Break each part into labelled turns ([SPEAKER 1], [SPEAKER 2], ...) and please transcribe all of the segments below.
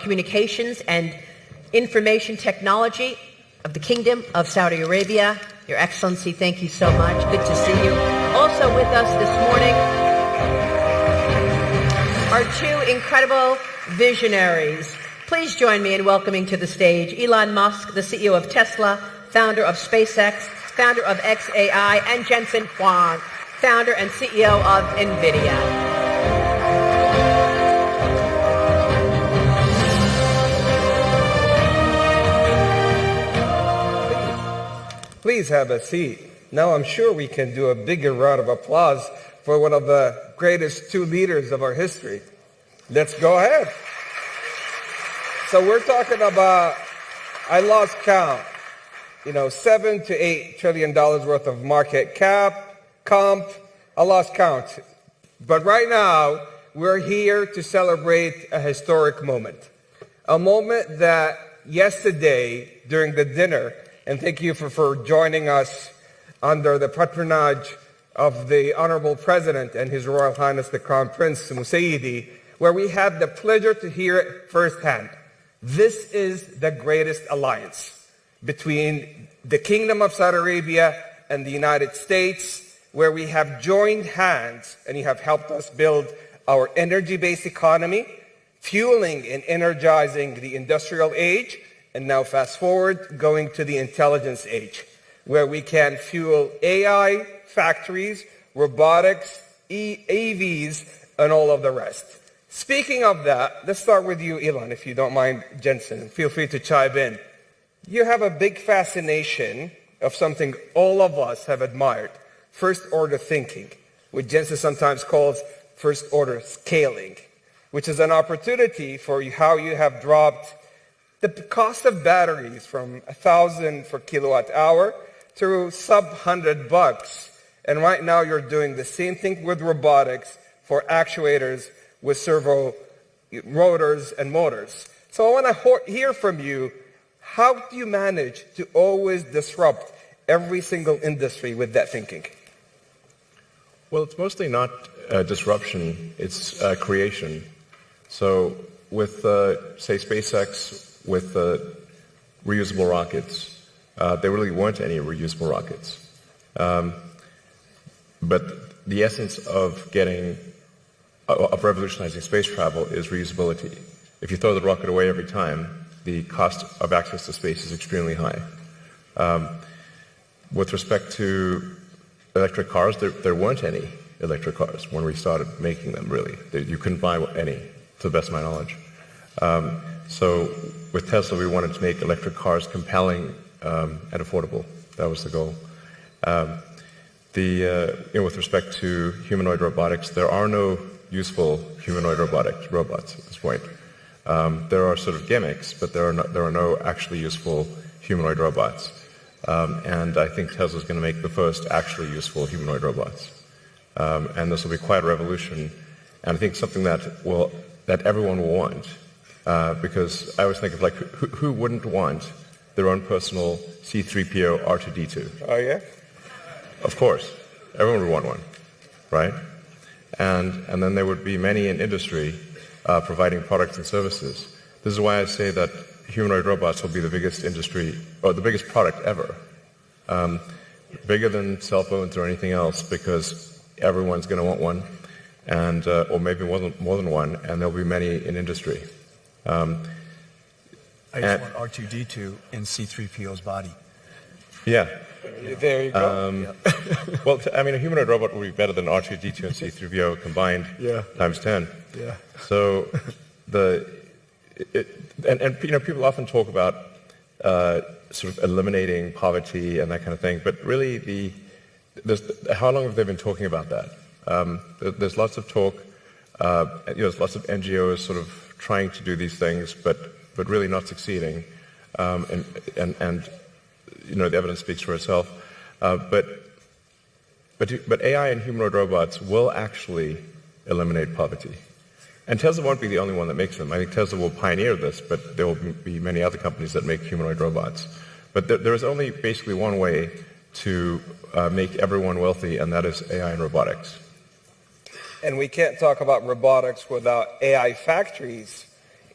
[SPEAKER 1] Communications and Information Technology of the Kingdom of Saudi Arabia. Your Excellency, thank you so much. Good to see you. Also with us this morning are two incredible visionaries. Please join me in welcoming to the stage Elon Musk, the CEO of Tesla, founder of SpaceX, founder of XAI, and Jensen Huang, founder and CEO of NVIDIA.
[SPEAKER 2] Please have a seat. Now I'm sure we can do a bigger round of applause for one of the greatest two leaders of our history. Let's go ahead. So we're talking about, I lost count, $7 to $8 trillion worth of market cap, comp, I lost count. But right now, we're here to celebrate a historic moment. A moment that yesterday during the dinner, and thank you for joining us under the patronage of the Honorable President and His Royal Highness the Crown Prince Musaidi, where we had the pleasure to hear it firsthand. This is the greatest alliance between the Kingdom of Saudi Arabia and the United States, where we have joined hands and you have helped us build our energy-based economy, fueling and energizing the industrial age, and now fast forward, going to the intelligence age, where we can fuel AI, factories, robotics, AVs, and all of the rest. Speaking of that, let's start with you, Elon, if you don't mind, Jensen. Feel free to chime in. You have a big fascination of something all of us have admired, first-order thinking, which Jensen sometimes calls first-order scaling, which is an opportunity for how you have dropped the cost of batteries from $1,000 per kilowatt hour to sub $100. And right now you're doing the same thing with robotics for actuators with servo rotors and motors. So I want to hear from you, how do you manage to always disrupt every single industry with that thinking?
[SPEAKER 3] Well, it's mostly not disruption, it's creation. So with, say, SpaceX, with reusable rockets, there really weren't any reusable rockets. But the essence of revolutionizing space travel is reusability. If you throw the rocket away every time, the cost of access to space is extremely high. With respect to electric cars, there weren't any electric cars when we started making them, really. You couldn't buy any, to the best of my knowledge. So with Tesla, we wanted to make electric cars compelling and affordable. That was the goal. With respect to humanoid robotics, there are no useful humanoid robots at this point. There are sort of gimmicks, but there are no actually useful humanoid robots. And I think Tesla's going to make the first actually useful humanoid robots. And this will be quite a revolution, and I think something that everyone will want. Because I always think of who wouldn't want their own personal C-3PO R2-D2?
[SPEAKER 2] Oh, yeah?
[SPEAKER 3] Of course. Everyone would want one, right? And then there would be many in industry providing products and services. This is why I say that humanoid robots will be the biggest industry, or the biggest product ever. Bigger than cell phones or anything else, because everyone's going to want one, and or maybe more than one, and there'll be many in industry.
[SPEAKER 4] I just want R2-D2 in C-3PO's body.
[SPEAKER 3] Yeah.
[SPEAKER 2] There you go.
[SPEAKER 3] Well, a humanoid robot would be better than R2-D2 and C-3PO combined times 10.
[SPEAKER 4] Yeah.
[SPEAKER 3] So people often talk about sort of eliminating poverty and that kind of thing, but really how long have they been talking about that? There's lots of talk. There's lots of NGOs sort of trying to do these things, but really not succeeding. And the evidence speaks for itself. But AI and humanoid robots will actually eliminate poverty. And Tesla won't be the only one that makes them. I think Tesla will pioneer this, but there will be many other companies that make humanoid robots. But there is only basically one way to make everyone wealthy, and that is AI and robotics.
[SPEAKER 2] And we can't talk about robotics without AI factories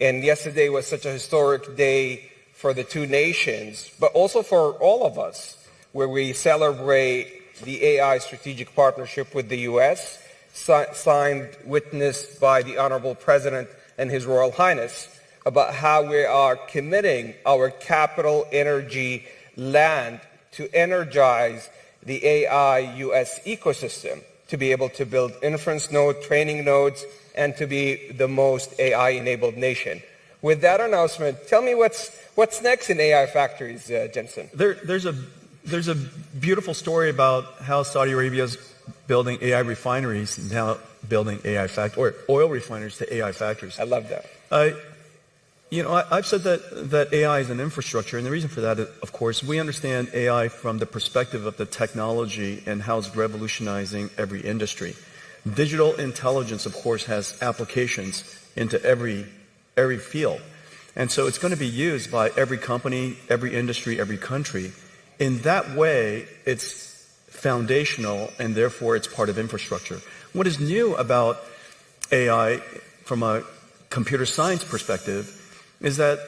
[SPEAKER 2] And yesterday was such a historic day for the two nations, but also for all of us, where we celebrate the AI strategic partnership with the U.S., signed, witnessed by the Honorable President and His Royal Highness, about how we are committing our capital, energy, land to energize the AI U.S. ecosystem, to be able to build inference nodes, training nodes, and to be the most AI-enabled nation. With that announcement, tell me what's next in AI factories, Jensen?
[SPEAKER 4] There's a beautiful story about how Saudi Arabia is building AI refineries and now building or oil refineries to AI factories.
[SPEAKER 2] I love that.
[SPEAKER 4] I've said that AI is an infrastructure, and the reason for that is, of course, we understand AI from the perspective of the technology and how it's revolutionizing every industry. Digital intelligence, of course, has applications into every field. And so it's going to be used by every company, every industry, every country. In that way, it's foundational, and therefore it's part of infrastructure. What is new about AI from a computer science perspective is that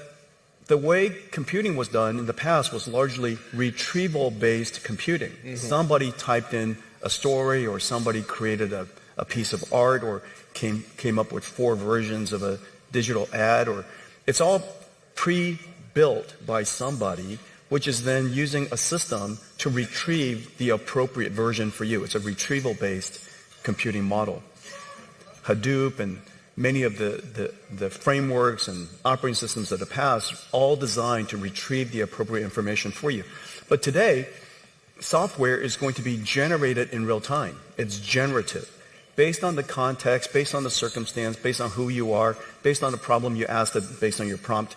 [SPEAKER 4] the way computing was done in the past was largely retrieval-based computing. Mm-hmm. Somebody typed in a story, or somebody created a piece of art, or came up with 4 versions of a digital ad, or it's all pre-built by somebody, which is then using a system to retrieve the appropriate version for you. It's a retrieval-based computing model. Hadoop and many of the frameworks and operating systems of the past, all designed to retrieve the appropriate information for you. But today, software is going to be generated in real time. It's generative. Based on the context, based on the circumstance, based on who you are, based on the problem you asked, based on your prompt,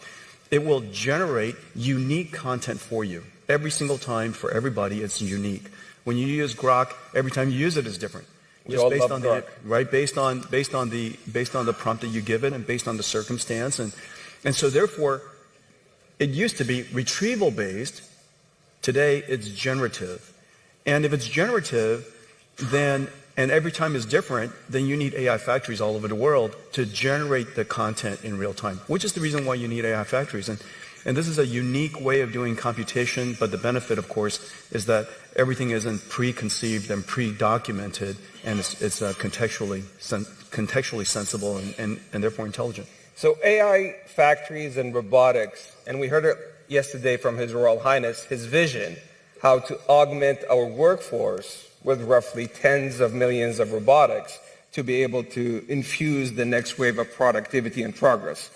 [SPEAKER 4] it will generate unique content for you. Every single time, for everybody, it's unique. When you use Grok, every time you use it is different. Just based on the right, based on the prompt that you give it, and based on the circumstance, and so therefore, it used to be retrieval based. Today, it's generative, and if it's generative, then and every time is different, then you need AI factories all over the world to generate the content in real time, which is the reason why you need AI factories. And this is a unique way of doing computation, but the benefit, of course, is that everything isn't preconceived and pre-documented, and it's contextually sensible and therefore intelligent.
[SPEAKER 2] So AI factories and robotics, and we heard it yesterday from His Royal Highness, his vision, how to augment our workforce with roughly tens of millions of robotics to be able to infuse the next wave of productivity and progress.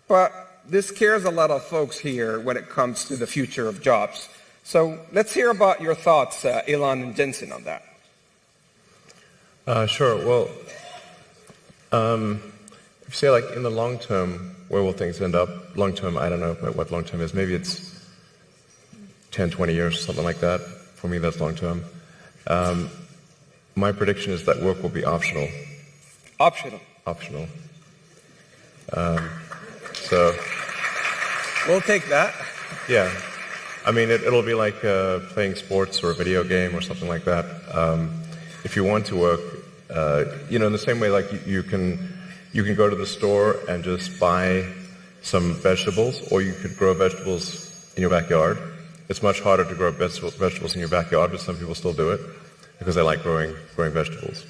[SPEAKER 2] But this scares a lot of folks here when it comes to the future of jobs. So let's hear about your thoughts, Elon and Jensen, on that.
[SPEAKER 3] Sure. Well, if you say, like, in the long term, where will things end up? Long term, I don't know what long term is. Maybe it's 10, 20 years, something like that. For me, that's long term. My prediction is that work will be optional.
[SPEAKER 2] Optional?
[SPEAKER 3] Optional. So
[SPEAKER 2] we'll take that.
[SPEAKER 3] Yeah. I mean, it'll be like playing sports or a video game or something like that. If you want to work, in the same way, like you can go to the store and just buy some vegetables, or you could grow vegetables in your backyard. It's much harder to grow vegetables in your backyard, but some people still do it because they like growing vegetables.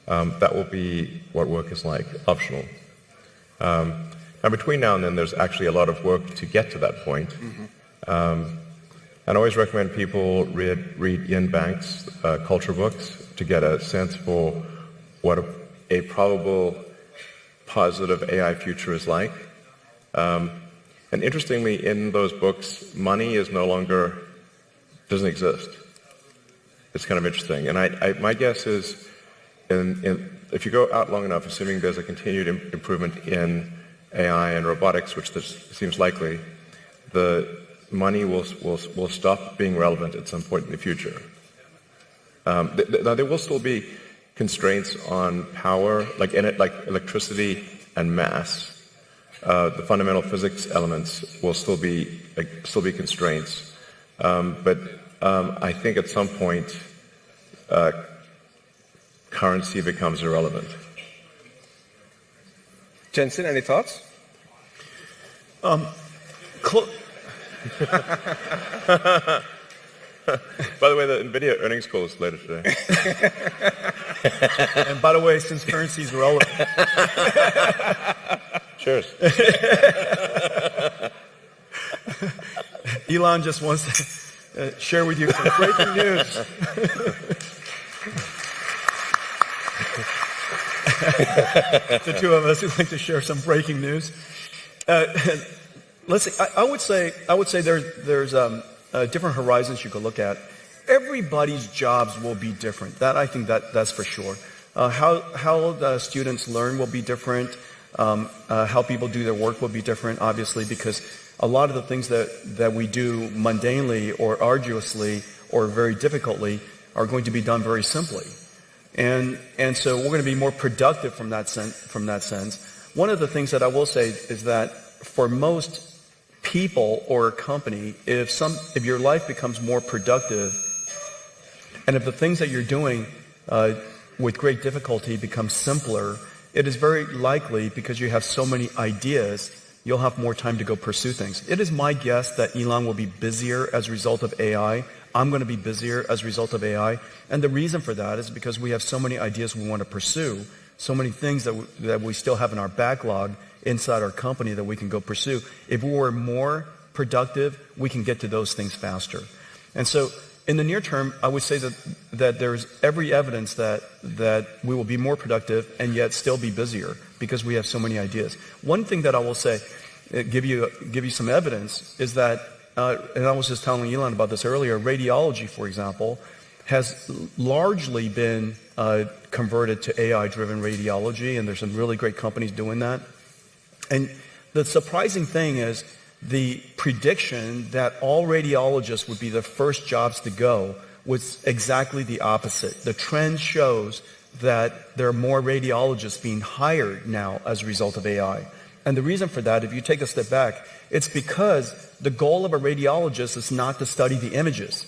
[SPEAKER 3] That will be what work is like, optional. Now, between now and then, there's actually a lot of work to get to that point. Mm-hmm. And I always recommend people read Ian Banks' culture books to get a sense for what a probable positive AI future is like. And interestingly, in those books, money doesn't exist. It's kind of interesting. And my guess is, if you go out long enough, assuming there's a continued improvement in AI and robotics, which seems likely, the money will stop being relevant at some point in the future. Now, there will still be constraints on power, like electricity and mass. The fundamental physics elements will still be constraints. But I think at some point, currency becomes irrelevant.
[SPEAKER 2] Jensen, any thoughts?
[SPEAKER 3] By the way, the NVIDIA earnings call is later today.
[SPEAKER 4] And by the way, since currency is relevant.
[SPEAKER 3] Cheers.
[SPEAKER 4] Elon just wants to share with you some breaking news. The two of us would like to share some breaking news. Let's see. I would say there's different horizons you could look at. Everybody's jobs will be different. I think that's for sure. How the students learn will be different. How people do their work will be different, obviously, because a lot of the things that we do mundanely or arduously or very difficultly are going to be done very simply. And so we're going to be more productive from that sense. One of the things that I will say is that for most people or a company, if your life becomes more productive, and if the things that you're doing with great difficulty become simpler, it is very likely, because you have so many ideas, you'll have more time to go pursue things. It is my guess that Elon will be busier as a result of AI. I'm going to be busier as a result of AI. And the reason for that is because we have so many ideas we want to pursue, so many things that we still have in our backlog inside our company that we can go pursue. If we were more productive, we can get to those things faster. And so in the near term, I would say that there's every evidence that we will be more productive and yet still be busier because we have so many ideas. One thing that I will say, give you some evidence, is that, and I was just telling Elon about this earlier, radiology, for example, has largely been converted to AI-driven radiology, and there's some really great companies doing that. And the surprising thing is the prediction that all radiologists would be the first jobs to go was exactly the opposite. The trend shows that there are more radiologists being hired now as a result of AI. And the reason for that, if you take a step back, it's because the goal of a radiologist is not to study the images.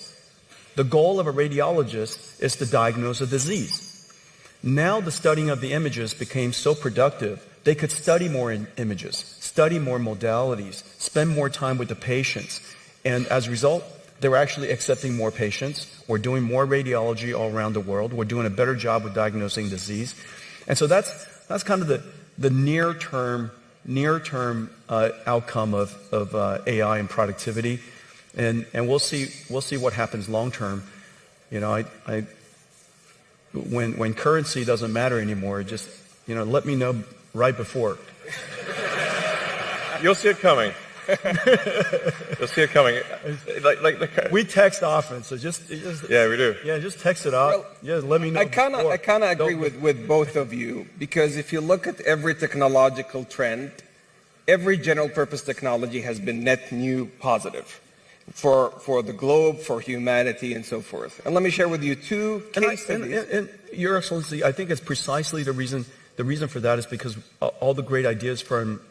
[SPEAKER 4] The goal of a radiologist is to diagnose a disease. Now the studying of the images became so productive, they could study more images, study more modalities, spend more time with the patients. And as a result, they were actually accepting more patients. We're doing more radiology all around the world. We're doing a better job with diagnosing disease. And so that's kind of the near-term outcome of AI and productivity. And we'll see what happens long-term. You know, when currency doesn't matter anymore, just, let me know right before.
[SPEAKER 3] You'll see it coming. You'll see it coming.
[SPEAKER 4] We text often, so just
[SPEAKER 3] yeah, we do.
[SPEAKER 4] Yeah, just text it out.
[SPEAKER 2] Well,
[SPEAKER 4] let me know.
[SPEAKER 2] I kind of agree with both of you, because if you look at every technological trend, every general purpose technology has been net new positive for the globe, for humanity, and so forth. And let me share with you two case studies.
[SPEAKER 4] And Your Excellency, I think it's precisely the reason for that is because all the great ideas from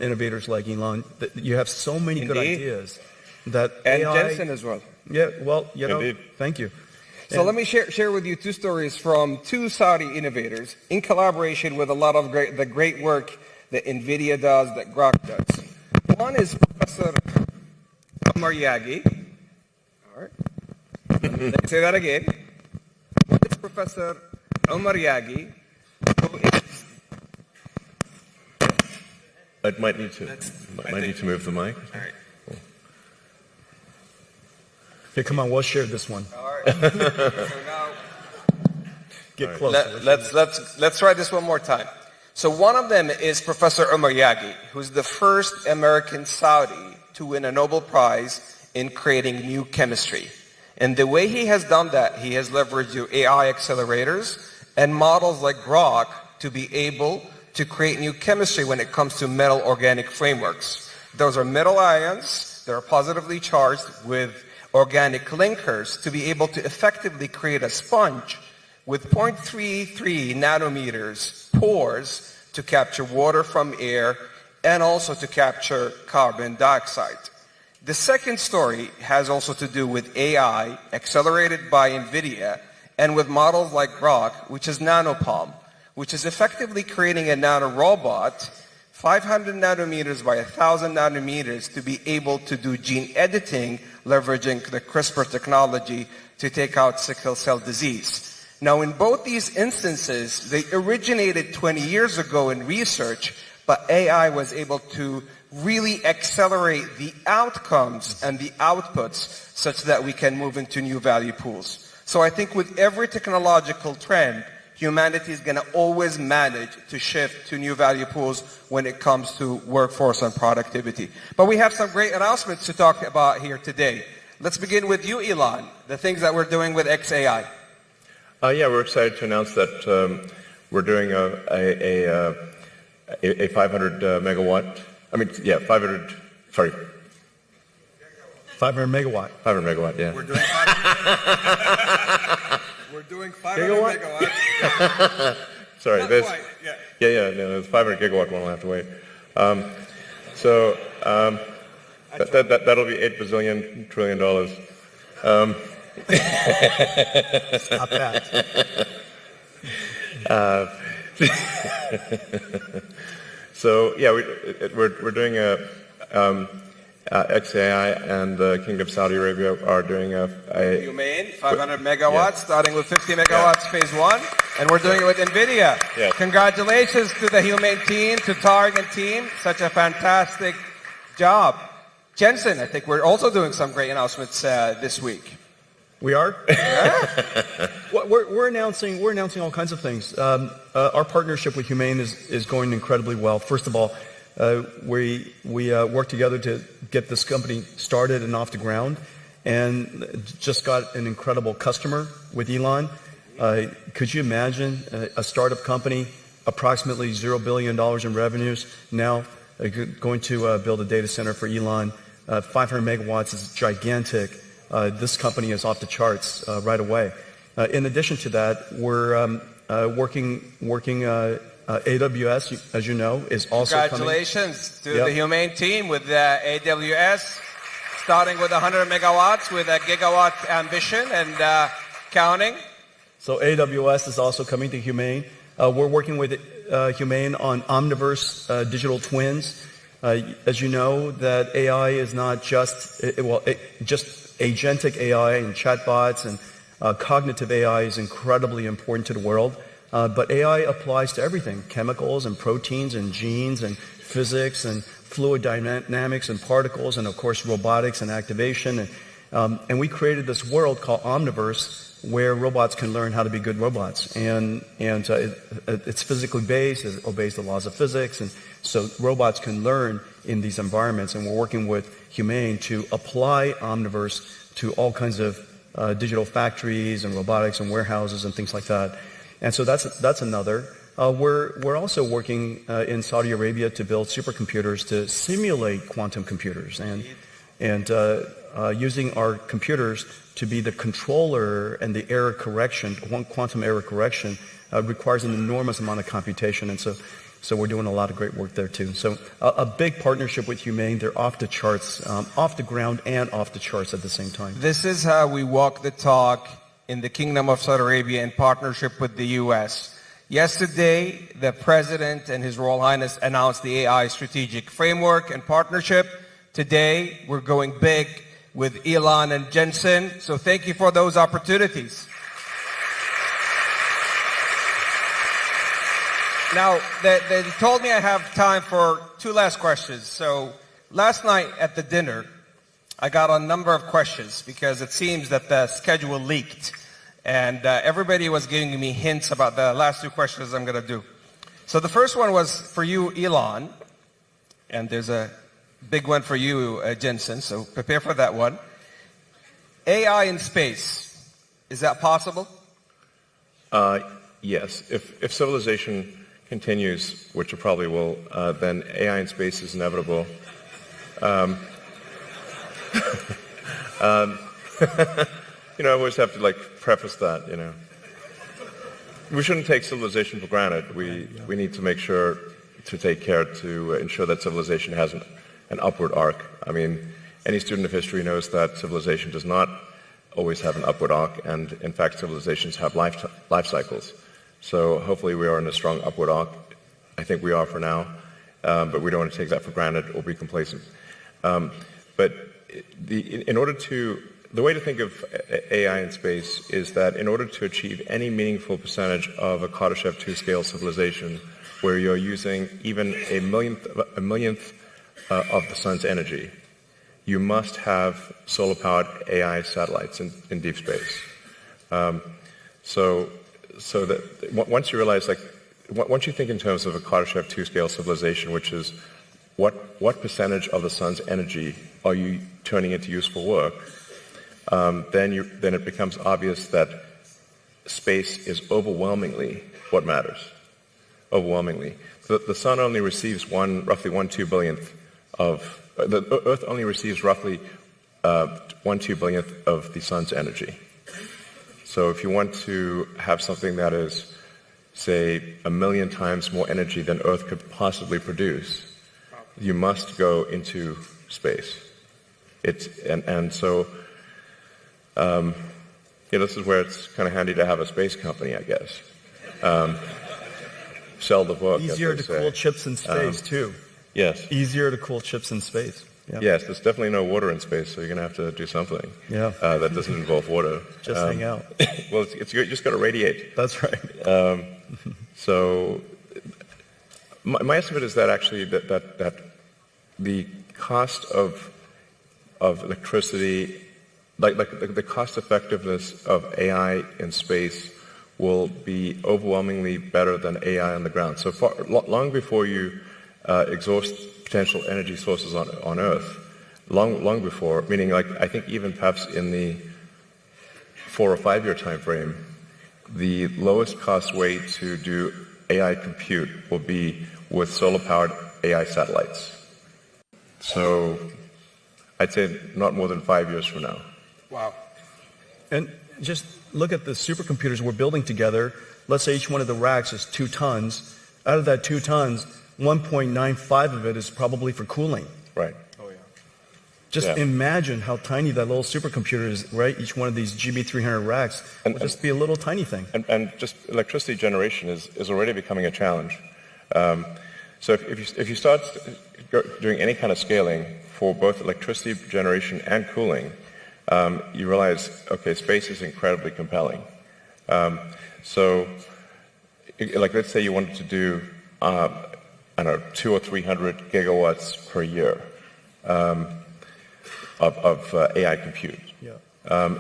[SPEAKER 4] innovators like Elon, that you have so many good ideas that
[SPEAKER 2] and
[SPEAKER 4] AI,
[SPEAKER 2] Jensen as well.
[SPEAKER 4] Yeah, well,
[SPEAKER 3] Indeed.
[SPEAKER 4] Thank you.
[SPEAKER 2] So let me share with you two stories from two Saudi innovators in collaboration with a lot of the great work that NVIDIA does, that Grok does. One is Professor Omar Yagi. All right. Let me say that again. One is Professor Omar Yagi, who is...
[SPEAKER 3] I might need to move the mic.
[SPEAKER 2] All right.
[SPEAKER 3] Cool.
[SPEAKER 4] Okay, come on, we'll share this one.
[SPEAKER 2] All right. So now,
[SPEAKER 4] Get closer.
[SPEAKER 2] let's try this one more time. So one of them is Professor Omar Yagi, who's the first American Saudi to win a Nobel Prize in creating new chemistry. And the way he has done that, he has leveraged your AI accelerators and models like Grok to be able to create new chemistry when it comes to metal organic frameworks. Those are metal ions that are positively charged with organic linkers to be able to effectively create a sponge with 0.33 nanometers pores to capture water from air and also to capture carbon dioxide. The second story has also to do with AI accelerated by NVIDIA and with models like Grok, which is nanopalm, which is effectively creating a nanorobot 500 nanometers by 1,000 nanometers to be able to do gene editing, leveraging the CRISPR technology to take out sickle cell disease. Now, in both these instances, they originated 20 years ago in research, but AI was able to really accelerate the outcomes and the outputs such that we can move into new value pools. So I think with every technological trend, humanity is going to always manage to shift to new value pools when it comes to workforce and productivity. But we have some great announcements to talk about here today. Let's begin with you, Elon, the things that we're doing with XAI.
[SPEAKER 3] Yeah, we're excited to announce that we're doing a 500 megawatt. 500
[SPEAKER 4] megawatt.
[SPEAKER 3] 500 megawatt, yeah.
[SPEAKER 2] We're doing 500 megawatts.
[SPEAKER 3] Sorry,
[SPEAKER 2] Not
[SPEAKER 3] there's...
[SPEAKER 2] quite,
[SPEAKER 3] Yeah, no, it's 500 gigawatt one, we'll have to wait. That'll be $8 bazillion trillion.
[SPEAKER 4] Stop that.
[SPEAKER 3] So yeah, we're doing a XAI, and the Kingdom of Saudi Arabia are doing a
[SPEAKER 2] Humane, 500 megawatts, starting with 50 megawatts, phase one, and we're doing it with NVIDIA.
[SPEAKER 3] Yeah.
[SPEAKER 2] Congratulations to the Humane team, to Targ and team, such a fantastic job. Jensen, I think we're also doing some great announcements this week.
[SPEAKER 4] We are? Well, we're announcing all kinds of things. Our partnership with Humane is going incredibly well. First of all, we work together to get this company started and off the ground, and just got an incredible customer with Elon. Could you imagine a startup company, approximately $0 billion in revenues, now going to build a data center for Elon? 500 megawatts is gigantic. This company is off the charts right away. In addition to that, we're working AWS, as you know, is also
[SPEAKER 2] Congratulations to the Humane team with AWS, starting with 100 megawatts with a gigawatt ambition and counting.
[SPEAKER 4] So AWS is also coming to Humane. We're working with Humane on Omniverse digital twins. As you know, that AI is not just agentic AI and chatbots, and cognitive AI is incredibly important to the world. But AI applies to everything: chemicals and proteins and genes and physics and fluid dynamics and particles, and of course robotics and activation. And we created this world called Omniverse, where robots can learn how to be good robots. And it's physically based, it obeys the laws of physics, and so robots can learn in these environments. And we're working with Humane to apply Omniverse to all kinds of digital factories and robotics and warehouses and things like that. And so that's another. We're also working in Saudi Arabia to build supercomputers to simulate quantum computers, and using our computers to be the controller and the error correction. Quantum error correction requires an enormous amount of computation, and so we're doing a lot of great work there too. So a big partnership with Humane. They're off the charts, off the ground and off the charts at the same time.
[SPEAKER 2] This is how we walk the talk in the Kingdom of Saudi Arabia in partnership with the U.S. Yesterday, the President and His Royal Highness announced the AI strategic framework and partnership. Today, we're going big with Elon and Jensen. So thank you for those opportunities. Now, they told me I have time for two last questions. So last night at the dinner, I got a number of questions because it seems that the schedule leaked. And everybody was giving me hints about the last two questions I'm going to do. So the first one was for you, Elon. And there's a big one for you, Jensen. So prepare for that one. AI in space, is that possible?
[SPEAKER 3] Yes. If civilization continues, which it probably will, then AI in space is inevitable. I always have to preface that, We shouldn't take civilization for granted. We need to make sure to take care to ensure that civilization has an upward arc. I mean, any student of history knows that civilization does not always have an upward arc, and in fact, civilizations have life cycles. So hopefully we are in a strong upward arc. I think we are for now. but we don't want to take that for granted or be complacent. But the way to think of AI in space is that in order to achieve any meaningful percentage of a Kardashev 2 scale civilization, where you're using even a millionth of the sun's energy, you must have solar-powered AI satellites in deep space. So that once you realize, once you think in terms of a Kardashev 2 scale civilization, which is what percentage of the sun's energy are you turning into useful work, then it becomes obvious that space is overwhelmingly what matters. Overwhelmingly. The sun only receives roughly 1/2 billionth of, the Earth only receives roughly 1/2 billionth of the sun's energy. So if you want to have something that is, say, 1 million times more energy than Earth could possibly produce, you must go into space. So this is where it's kind of handy to have a space company, I guess. Sell the book.
[SPEAKER 4] Easier to cool chips in space, too.
[SPEAKER 3] Yes.
[SPEAKER 4] Easier to cool chips in space. Yeah.
[SPEAKER 3] Yes, there's definitely no water in space, so you're going to have to do something that doesn't involve water.
[SPEAKER 4] Just hang out.
[SPEAKER 3] Well, you just got to radiate.
[SPEAKER 4] That's right.
[SPEAKER 3] So my estimate is that actually that the cost of electricity, like the cost effectiveness of AI in space will be overwhelmingly better than AI on the ground. So long before you exhaust potential energy sources on Earth, long before, meaning I think even perhaps in the 4 or 5 year time frame, the lowest cost way to do AI compute will be with solar-powered AI satellites. So I'd say not more than 5 years from now.
[SPEAKER 2] Wow.
[SPEAKER 4] And just look at the supercomputers we're building together. Let's say each one of the racks is 2 tons. Out of that 2 tons, 1.95 of it is probably for cooling.
[SPEAKER 3] Right.
[SPEAKER 2] Oh, yeah.
[SPEAKER 4] Just imagine how tiny that little supercomputer is, right? Each one of these GB300 racks will just be a little tiny thing.
[SPEAKER 3] And just electricity generation is already becoming a challenge. So if you start doing any kind of scaling for both electricity generation and cooling, you realize, okay, space is incredibly compelling. So, let's say you wanted to do, 200 or 300 gigawatts per year of AI compute. Yeah.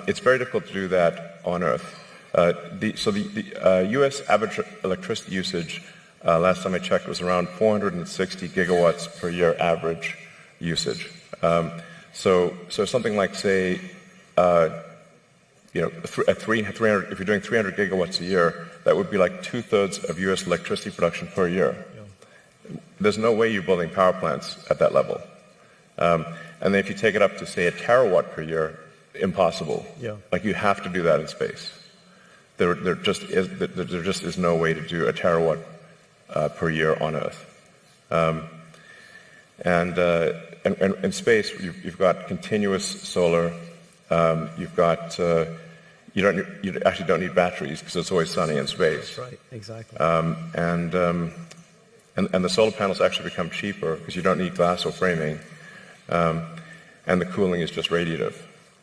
[SPEAKER 3] It's very difficult to do that on Earth. The U.S. average electricity usage, last time I checked, was around 460 gigawatts per year average usage. So something like, say, at 300, if you're doing 300 gigawatts a year, that would be like 2/3 of U.S. electricity production per year. Yeah. There's no way you're building power plants at that level. And then if you take it up to, say, 1 terawatt per year, impossible. Yeah. You have to do that in space. There just is no way to do 1 terawatt per year on Earth. And in space, you've got continuous solar. You've got you actually don't need batteries because it's always sunny in space.
[SPEAKER 4] That's right, exactly.
[SPEAKER 3] And the solar panels actually become cheaper because you don't need glass or framing, and the cooling is just radiative.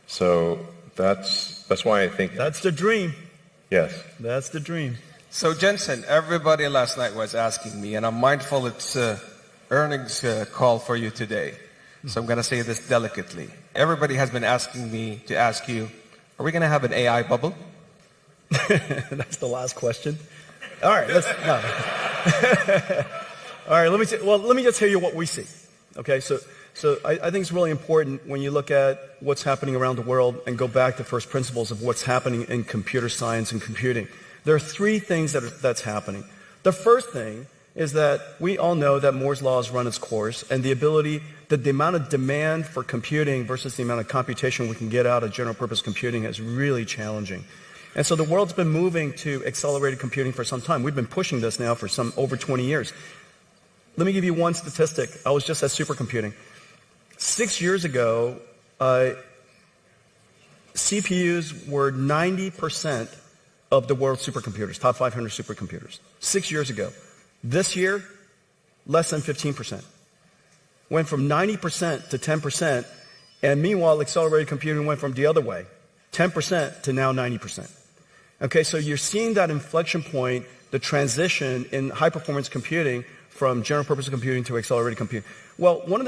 [SPEAKER 3] So that's why I think
[SPEAKER 4] that's the dream.
[SPEAKER 3] Yes,
[SPEAKER 4] that's the dream.
[SPEAKER 2] So Jensen, everybody last night was asking me, and I'm mindful it's earnings call for you today. So I'm going to say this delicately. Everybody has been asking me to ask you, are we going to have an AI bubble?
[SPEAKER 4] That's the last question. All right, all right, let me just tell you what we see. Okay, so I think it's really important when you look at what's happening around the world and go back to first principles of what's happening in computer science and computing. There are 3 things that's happening. The first thing is that we all know that Moore's law has run its course, and the amount of demand for computing versus the amount of computation we can get out of general purpose computing is really challenging. And so the world's been moving to accelerated computing for some time. We've been pushing this now for over 20 years. Let me give you one statistic. I was just at supercomputing. 6 years ago, CPUs were 90% of the world's supercomputers, top 500 supercomputers. 6 years ago. This year, less than 15%. Went from 90% to 10%, and meanwhile, accelerated computing went from the other way, 10% to now 90%. Okay, so you're seeing that inflection point, the transition in high-performance computing from general-purpose computing to accelerated computing. Well, one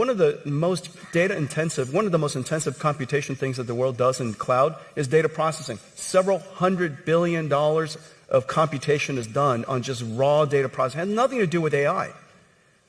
[SPEAKER 4] of the most data-intensive, one of the most intensive computation things that the world does in cloud is data processing. Several $100 billion of computation is done on just raw data processing. It has nothing to do with AI.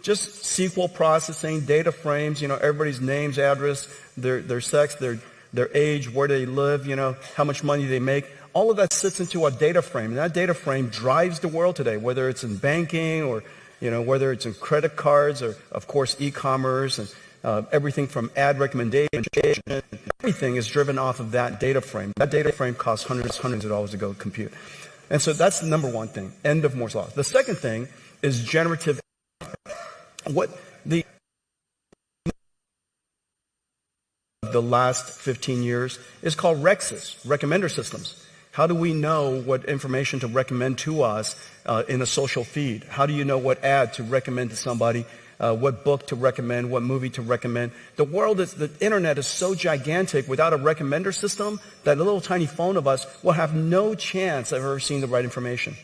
[SPEAKER 4] Just SQL processing, data frames, everybody's names, address, their sex, their age, where they live, how much money they make. All of that sits into a data frame, and that data frame drives the world today, whether it's in banking or whether it's in credit cards or, of course, e-commerce and everything from ad recommendation. Everything is driven off of that data frame. That data frame costs hundreds of dollars to go compute. And so that's the number one thing, end of Moore's law. The second thing is generative. What the last 15 years is called REXs, recommender systems. How do we know what information to recommend to us in a social feed? How do you know what ad to recommend to somebody, what book to recommend, what movie to recommend? The internet is so gigantic without a recommender system that a little tiny phone of us will have no chance of ever seeing the right information.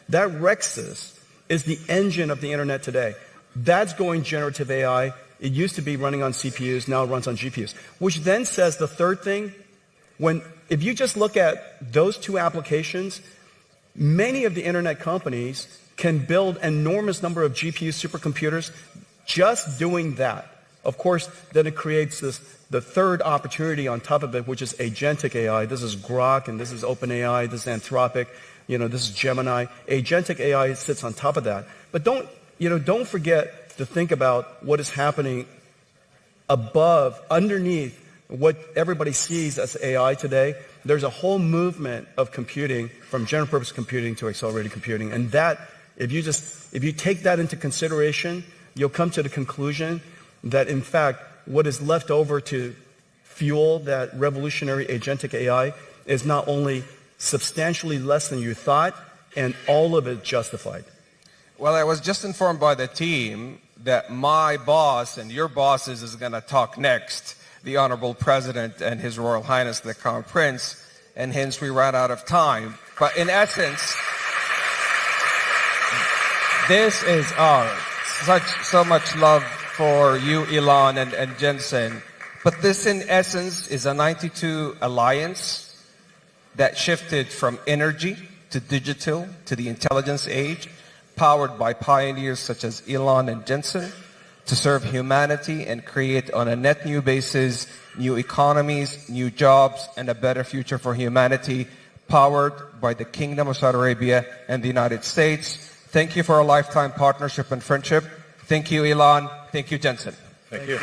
[SPEAKER 4] That REXs is the engine of the internet today. That's going generative AI. It used to be running on CPUs, now it runs on GPUs. Which then says the third thing, if you just look at those two applications, many of the internet companies can build an enormous number of GPU supercomputers just doing that. Of course, then it creates the third opportunity on top of it, which is agentic AI. This is Grok, and this is OpenAI, this is Anthropic, this is Gemini. Agentic AI sits on top of that. But don't forget to think about what is happening underneath what everybody sees as AI today. There's a whole movement of computing from general purpose computing to accelerated computing. And that, if you take that into consideration, you'll come to the conclusion that in fact, what is left over to fuel that revolutionary agentic AI is not only substantially less than you thought, and all of it justified.
[SPEAKER 2] Well, I was just informed by the team that my boss and your bosses is going to talk next, the Honorable President and His Royal Highness the Crown Prince, and hence we ran out of time. But in essence, this is so much love for you, Elon and Jensen. But this in essence is a 92 alliance that shifted from energy to digital to the intelligence age, powered by pioneers such as Elon and Jensen, to serve humanity and create on a net new basis new economies, new jobs, and a better future for humanity, powered by the Kingdom of Saudi Arabia and the United States. Thank you for a lifetime partnership and friendship. Thank you, Elon. Thank you, Jensen.
[SPEAKER 3] Thank you.